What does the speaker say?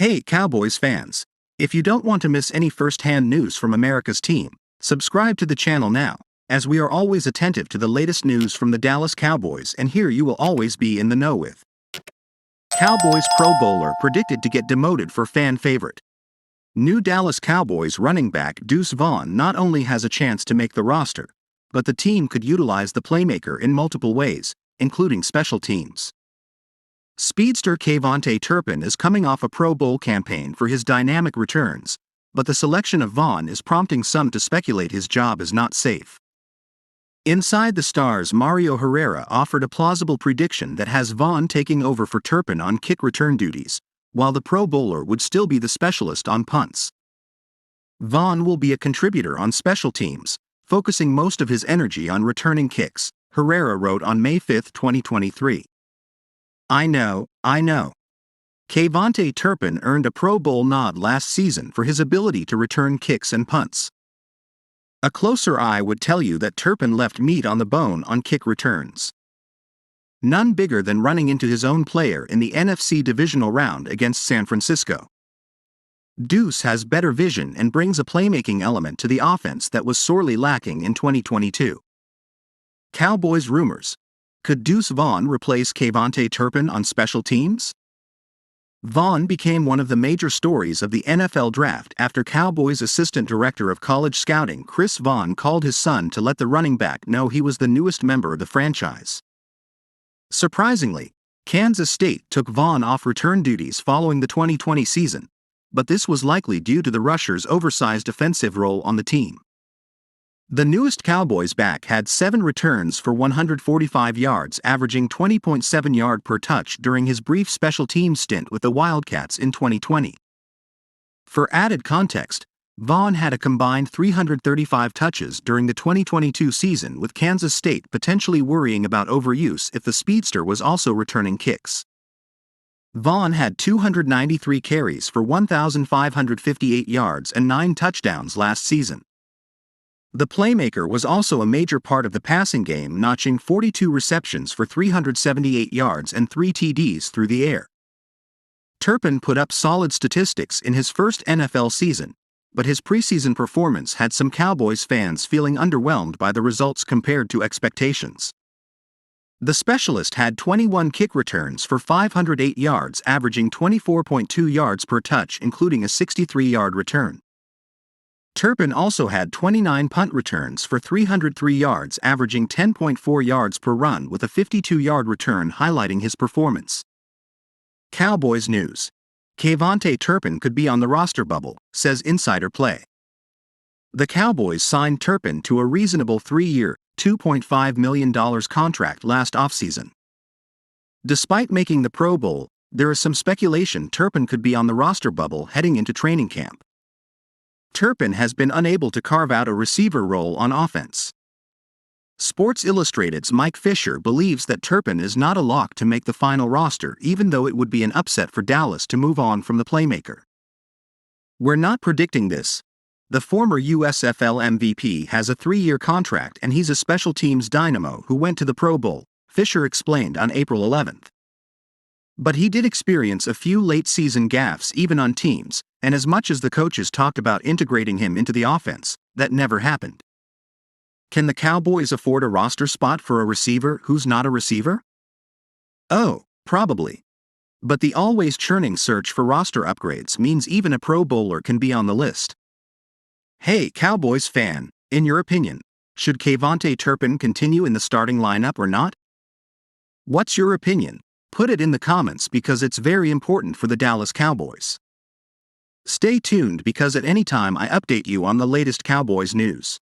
Hey Cowboys fans! If you don't want to miss any first-hand news from America's team, subscribe to the channel now, as we are always attentive to the latest news from the Dallas Cowboys, and here you will always be in the know with. Cowboys Pro Bowler predicted to get demoted for fan favorite. New Dallas Cowboys running back Deuce Vaughn not only has a chance to make the roster, but the team could utilize the Playmaker in multiple ways, including special teams. Speedster KaVontae Turpin is coming off a Pro Bowl campaign for his dynamic returns, but the selection of Vaughn is prompting some to speculate his job is not safe. Inside the Stars, Mario Herrera offered a plausible prediction that has Vaughn taking over for Turpin on kick return duties, while the Pro Bowler would still be the specialist on punts. Vaughn will be a contributor on special teams, focusing most of his energy on returning kicks, Herrera wrote on May 5, 2023. I know. KaVontae Turpin earned a Pro Bowl nod last season for his ability to return kicks and punts. A closer eye would tell you that Turpin left meat on the bone on kick returns. None bigger than running into his own player in the NFC divisional round against San Francisco. Deuce has better vision and brings a playmaking element to the offense that was sorely lacking in 2022. Cowboys rumors. Could Deuce Vaughn replace KaVontae Turpin on special teams? Vaughn became one of the major stories of the NFL draft after Cowboys assistant director of college scouting Chris Vaughn called his son to let the running back know he was the newest member of the franchise. Surprisingly, Kansas State took Vaughn off return duties following the 2020 season, but this was likely due to the rusher's oversized offensive role on the team. The newest Cowboys back had 7 returns for 145 yards, averaging 20.7 yards per touch during his brief special teams stint with the Wildcats in 2020. For added context, Vaughn had a combined 335 touches during the 2022 season, with Kansas State potentially worrying about overuse if the speedster was also returning kicks. Vaughn had 293 carries for 1,558 yards and 9 touchdowns last season. The Playmaker was also a major part of the passing game, notching 42 receptions for 378 yards and 3 TDs through the air. Turpin put up solid statistics in his first NFL season, but his preseason performance had some Cowboys fans feeling underwhelmed by the results compared to expectations. The specialist had 21 kick returns for 508 yards, averaging 24.2 yards per touch, including a 63-yard return. Turpin also had 29 punt returns for 303 yards, averaging 10.4 yards per run, with a 52-yard return highlighting his performance. Cowboys news. KaVontae Turpin could be on the roster bubble, says Insider Play. The Cowboys signed Turpin to a reasonable 3-year, $2.5 million contract last offseason. Despite making the Pro Bowl, there is some speculation Turpin could be on the roster bubble heading into training camp. Turpin has been unable to carve out a receiver role on offense. Sports Illustrated's Mike Fisher believes that Turpin is not a lock to make the final roster, even though it would be an upset for Dallas to move on from the Playmaker. We're not predicting this. The former USFL MVP has a 3-year contract and he's a special teams dynamo who went to the Pro Bowl, Fisher explained on April 11. But he did experience a few late-season gaffes even on teams, and as much as the coaches talked about integrating him into the offense, that never happened. Can the Cowboys afford a roster spot for a receiver who's not a receiver? Oh, probably. But the always churning search for roster upgrades means even a Pro Bowler can be on the list. Hey Cowboys fan, in your opinion, should KaVontae Turpin continue in the starting lineup or not? What's your opinion? Put it in the comments because it's very important for the Dallas Cowboys. Stay tuned because at any time I update you on the latest Cowboys news.